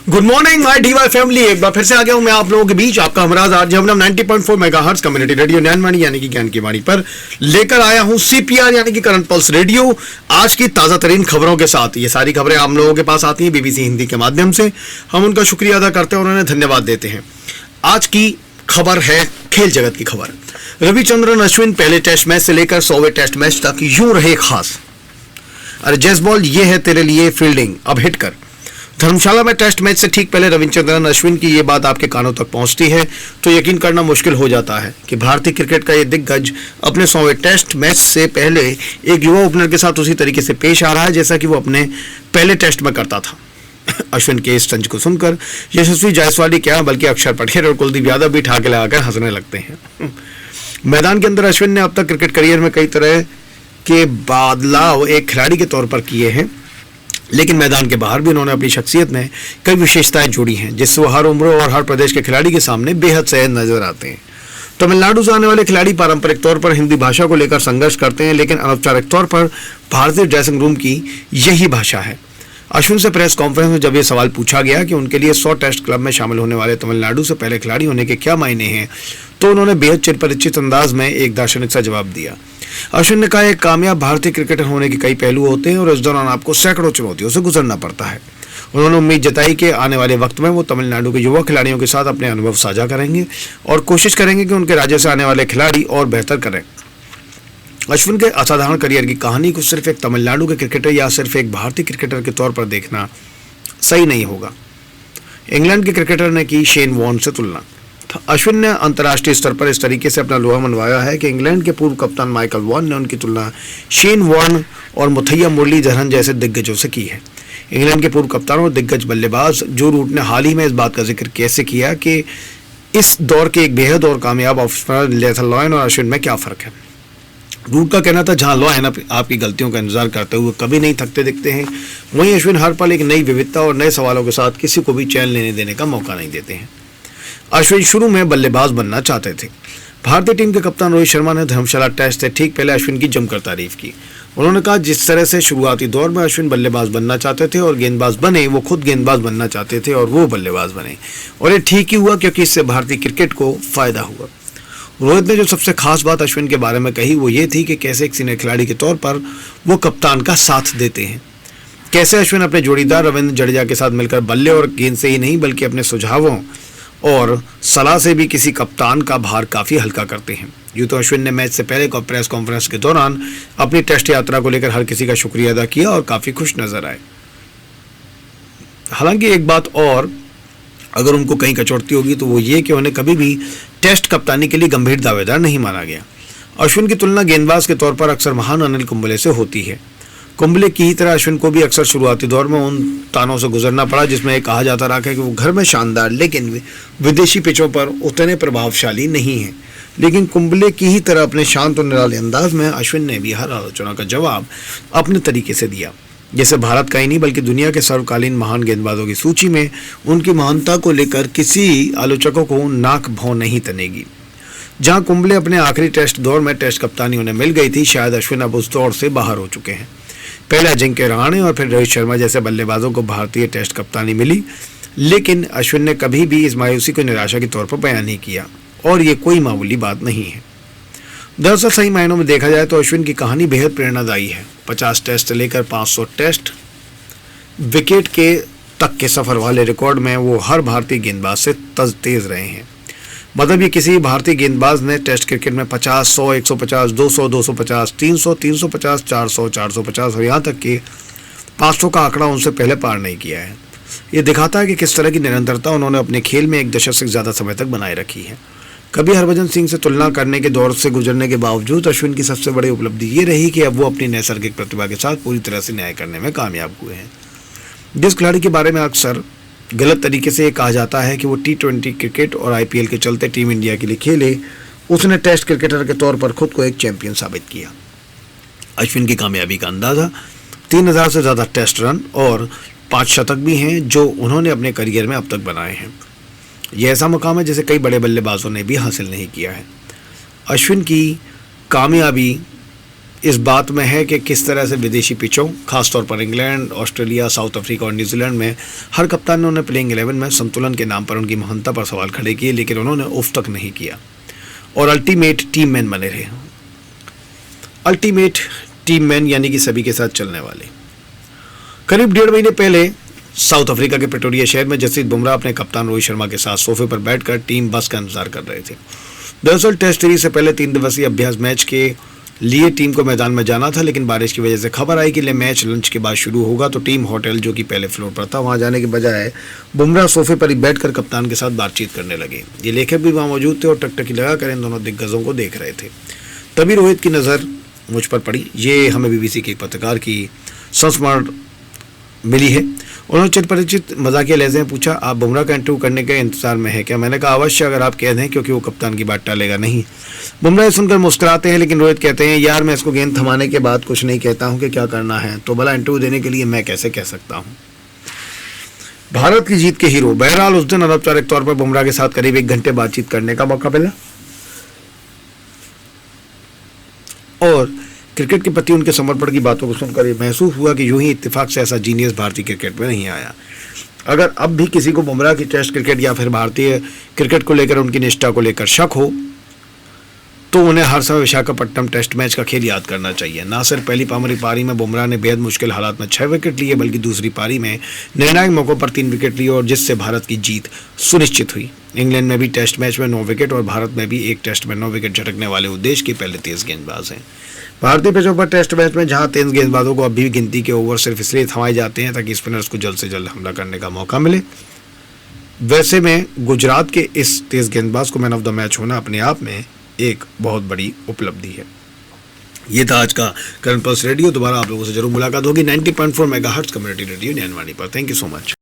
Good morning my DY family. एक बार फिर से आ गया हूं मैं आप लोगों के बीच, आपका हमराज। आज हम 90.4 मेगाहर्ट्ज कम्युनिटी रेडियो ज्ञानवाणी यानी कि ज्ञान की वाणी पर लेकर आया हूं सीपीआर यानी कि करंट पल्स रेडियो, आज की ताजा तरीन खबरों के साथ। ये सारी खबरें हम लोगों के पास आती हैं बीबीसी हिंदी के माध्यम से। हम उनका शुक्रिया अदा करते हैं और उन्हें धन्यवाद देते हैं। आज की खबर है खेल जगत की खबर। रविचंद्रन अश्विन पहले टेस्ट मैच से लेकर 100वें टेस्ट मैच तक यूं रहे खास। अरे जैसबॉल, ये है तेरे लिए फील्डिंग, अब हिट कर। धर्मशाला में टेस्ट मैच से ठीक पहले रविचंद्रन अश्विन की ये बात आपके कानों तक पहुंचती है तो यकीन करना मुश्किल हो जाता है कि भारतीय क्रिकेट का ये दिग्गज अपने 100वें टेस्ट मैच से पहले एक युवा ओपनर के साथ उसी तरीके से पेश आ रहा है जैसा कि वो अपने पहले टेस्ट में करता था। अश्विन के इस तंज को सुनकर यशस्वी जायसवाल क्या बल्कि अक्षर पटेल और कुलदीप यादव भी ठाके लगाकर हंसने लगते हैं। मैदान के अंदर अश्विन ने अब तक क्रिकेट करियर में कई तरह के बदलाव एक खिलाड़ी के तौर पर किए हैं, लेकिन मैदान के बाहर भी उन्होंने अपनी शख्सियत में कई विशेषताएं जोड़ी हैं जिससे वो हर उम्र और हर प्रदेश के खिलाड़ी के सामने बेहद सहज नजर आते हैं। तमिलनाडु से आने वाले खिलाड़ी पारंपरिक तौर पर हिंदी भाषा को लेकर संघर्ष करते हैं, लेकिन अनौपचारिक तौर पर भारतीय ड्रेसिंग रूम की यही भाषा है। अश्विन से प्रेस कॉन्फ्रेंस में जब ये सवाल पूछा गया कि उनके लिए 100 टेस्ट क्लब में शामिल होने वाले तमिलनाडु से पहले खिलाड़ी होने के क्या मायने हैं, तो उन्होंने बेहद चिरपरिचित अंदाज में एक दार्शनिक सा जवाब दिया। अश्विन ने कहा, एक कामयाब भारतीय क्रिकेटर होने के कई पहलू होते हैं और इस दौरान आपको सैकड़ों चुनौतियों से गुजरना पड़ता है। उन्होंने उम्मीद जताई कि आने वाले वक्त में वो तमिलनाडु के युवा खिलाड़ियों के साथ अपने अनुभव साझा करेंगे और कोशिश करेंगे कि उनके राज्य से आने वाले खिलाड़ी और बेहतर करें। अश्विन के असाधारण करियर की कहानी को सिर्फ एक तमिलनाडु के क्रिकेटर या सिर्फ एक भारतीय क्रिकेटर के तौर पर देखना सही नहीं होगा। इंग्लैंड के क्रिकेटर ने की शेन वॉर्न से तुलना। अश्विन ने अंतर्राष्ट्रीय स्तर पर इस तरीके से अपना लोहा मनवाया है कि इंग्लैंड के पूर्व कप्तान माइकल वॉर्न ने उनकी तुलना शेन वॉर्न और मुथैया मुरलीधरन जैसे दिग्गजों से की है। इंग्लैंड के पूर्व कप्तान और दिग्गज बल्लेबाज जो रूट ने हाल ही में इस बात का जिक्र कैसे किया कि इस दौर के एक बेहद और कामयाब ऑफिसर लेथल लॉयन और अश्विन में क्या फर्क है। रूट का कहना था, जहां लॉयन आपकी गलतियों का इंतजार करते हुए कभी नहीं थकते दिखते हैं, वहीं अश्विन हर पल एक नई विविधता और नए सवालों के साथ किसी को भी चैन लेने देने का मौका नहीं देते हैं। अश्विन शुरू में बल्लेबाज बनना चाहते थे। भारतीय टीम के कप्तान रोहित शर्मा ने धर्मशाला टेस्ट से ठीक पहले अश्विन की जमकर तारीफ की। उन्होंने कहा, जिस तरह से शुरुआती दौर में अश्विन बल्लेबाज बनना चाहते थे और गेंदबाज बने, वो खुद गेंदबाज बनना चाहते थे और वो बल्लेबाज बने, और ये ठीक ही हुआ क्योंकि इससे भारतीय क्रिकेट को फायदा हुआ। रोहित ने जो सबसे खास बात अश्विन के बारे में कही वो ये थी कि कैसे एक सीनियर खिलाड़ी के तौर पर वो कप्तान का साथ देते हैं, कैसे अश्विन अपने जोड़ीदार रविंद्र जडेजा के साथ मिलकर बल्ले और गेंद से ही नहीं बल्कि अपने सुझावों और सलाह से भी किसी कप्तान का भार काफी हल्का करते हैं। यूं तो अश्विन ने मैच से पहले प्रेस कॉन्फ्रेंस के दौरान अपनी टेस्ट यात्रा को लेकर हर किसी का शुक्रिया अदा किया और काफी खुश नजर आए। हालांकि एक बात और अगर उनको कहीं कचौड़ती होगी तो वो ये कि उन्हें कभी भी टेस्ट कप्तानी के लिए गंभीर दावेदार नहीं माना गया। अश्विन की तुलना गेंदबाज के तौर पर अक्सर महान अनिल कुंबले से होती है। कुंबले की ही तरह अश्विन को भी अक्सर शुरुआती दौर में उन तानों से गुजरना पड़ा जिसमें कहा जाता रहा है कि वो घर में शानदार लेकिन विदेशी पिचों पर उतने प्रभावशाली नहीं है। लेकिन कुंबले की ही तरह अपने शांत और निराले अंदाज में अश्विन ने भी हर आलोचना का जवाब अपने तरीके से दिया। जैसे भारत का ही नहीं बल्कि दुनिया के सर्वकालीन महान गेंदबाजों की सूची में उनकी महानता को लेकर किसी आलोचकों को नाक भौं नहीं तनेगी। जहां कुंबले अपने आखिरी टेस्ट दौर में टेस्ट कप्तानी उन्हें मिल गई थी, शायद अश्विन अब उस दौर से बाहर हो चुके हैं। पहले अजिंक्य रहाणे और फिर रोहित शर्मा जैसे बल्लेबाजों को भारतीय टेस्ट कप्तानी मिली, लेकिन अश्विन ने कभी भी इस मायूसी को निराशा के तौर पर बयान नहीं किया और ये कोई मामूली बात नहीं है। दरअसल सही मायनों में देखा जाए तो अश्विन की कहानी बेहद प्रेरणादायी है। 50 टेस्ट से लेकर 500 टेस्ट विकेट के तक के सफर वाले रिकॉर्ड में वो हर भारतीय गेंदबाज से तेज रहे हैं। मतलब ये किसी भारतीय गेंदबाज ने टेस्ट क्रिकेट में 50, 100, 150, 200, 250, 300, 350, 400, 450 और यहाँ तक कि 500 का आंकड़ा उनसे पहले पार नहीं किया है। ये दिखाता है कि किस तरह की निरंतरता उन्होंने अपने खेल में एक दशक से ज़्यादा समय तक बनाए रखी है। कभी हरभजन सिंह से तुलना करने के दौर से गुजरने के बावजूद अश्विन की सबसे बड़ी उपलब्धि ये रही कि अब वो अपनी नैसर्गिक प्रतिभा के साथ पूरी तरह से न्याय करने में कामयाब हुए हैं। जिस खिलाड़ी के बारे में अक्सर गलत तरीके से ये कहा जाता है कि वो T20 क्रिकेट और IPL के चलते टीम इंडिया के लिए खेले, उसने टेस्ट क्रिकेटर के तौर पर खुद को एक चैंपियन साबित किया। अश्विन की कामयाबी का अंदाजा 3000 से ज़्यादा टेस्ट रन और 5 शतक भी हैं जो उन्होंने अपने करियर में अब तक बनाए हैं। यह ऐसा मुकाम है जिसे कई बड़े बल्लेबाजों ने भी हासिल नहीं किया है। अश्विन की कामयाबी इस बात में है कि किस तरह से विदेशी पिचों, खासतौर पर इंग्लैंड, ऑस्ट्रेलिया, साउथ अफ्रीका और न्यूजीलैंड में हर कप्तान ने उन्हें प्लेइंग 11 में संतुलन के नाम पर उनकी महानता पर सवाल खड़े किए, लेकिन उन्होंने उफ तक नहीं किया और अल्टीमेट टीम मैन बने रहे। अल्टीमेट टीम मैन यानी कि सभी के साथ चलने वाले। करीब 1.5 महीने पहले साउथ अफ्रीका के प्रिटोरिया शहर में जसप्रीत बुमराह अपने कप्तान रोहित शर्मा के साथ सोफे पर बैठकर टीम बस का इंतजार कर रहे थे। दरअसल टेस्ट सीरीज से पहले 3 दिवसीय अभ्यास मैच के लिए टीम को मैदान में जाना था, लेकिन बारिश की वजह से खबर आई कि मैच लंच के बाद शुरू होगा, तो टीम होटल जो कि पहले फ्लोर पर था वहां जाने के बजाय बुमराह सोफे पर ही बैठकर कप्तान के साथ बातचीत करने लगे। ये लेखक भी वहां मौजूद थे और टकटकी लगाकर इन दोनों दिग्गजों को देख रहे थे। तभी रोहित की नज़र मुझ पर पड़ी। ये हमें बीबीसी के एक पत्रकार की संस्मरण मिली है। उन्होंने चिर परिचित मजाकिया लहजे में पूछा, आप बुमराह का इंटरव्यू करने के इंतजार में है क्या? मैंने कहा अवश्य, अगर आप कह दें, क्योंकि वो कप्तान की बात टालेगा नहीं। बुमराह सुनकर मुस्कुराते हैं, लेकिन रोहित कहते हैं, यार मैं इसको गेंद थमाने के बाद कुछ नहीं कहता हूं कि क्या करना है, तो भला इंटरव्यू देने के लिए मैं कैसे कह सकता हूं। भारत की जीत के हीरो। बहरहाल उस दिन अनौपचारिक तौर पर बुमराह के साथ करीब 1 घंटे बातचीत करने का मौका मिला और क्रिकेट के प्रति उनके समर्पण की बातों को सुनकर ये महसूस हुआ कि यूं ही इत्तेफाक से ऐसा जीनियस भारतीय क्रिकेट में नहीं आया। अगर अब भी किसी को बुमराह की टेस्ट क्रिकेट या फिर भारतीय क्रिकेट को लेकर उनकी निष्ठा को लेकर शक हो, तो उन्हें हर समय विशाखापट्टनम टेस्ट मैच का खेल याद करना चाहिए। ना सिर्फ पहली पारी में बुमराह ने बेहद मुश्किल हालात में 6 विकेट लिए, बल्कि दूसरी पारी में निर्णायक मौकों पर 3 विकेट लिए और जिससे भारत की जीत सुनिश्चित हुई। इंग्लैंड में भी टेस्ट मैच में 9 विकेट और भारत में भी एक टेस्ट में 9 विकेट झटकने वाले वो देश के पहले तेज गेंदबाज हैं। भारतीय पिचों पर टेस्ट मैच में जहां तेज गेंदबाजों को अभी भी गिनती के ओवर सिर्फ इसलिए थमाए जाते हैं ताकि स्पिनर्स को जल्द से जल्द हमला करने का मौका मिले, वैसे में गुजरात के इस तेज गेंदबाज को मैन ऑफ द मैच होना अपने आप में एक बहुत बड़ी उपलब्धि है। ये था आज का करंट पल्स रेडियो। दोबारा आप लोगों से जरूर मुलाकात होगी 90.4 मेगाहर्ट्ज कम्युनिटी रेडियो ज्ञानवाणी पर। Thank you so much.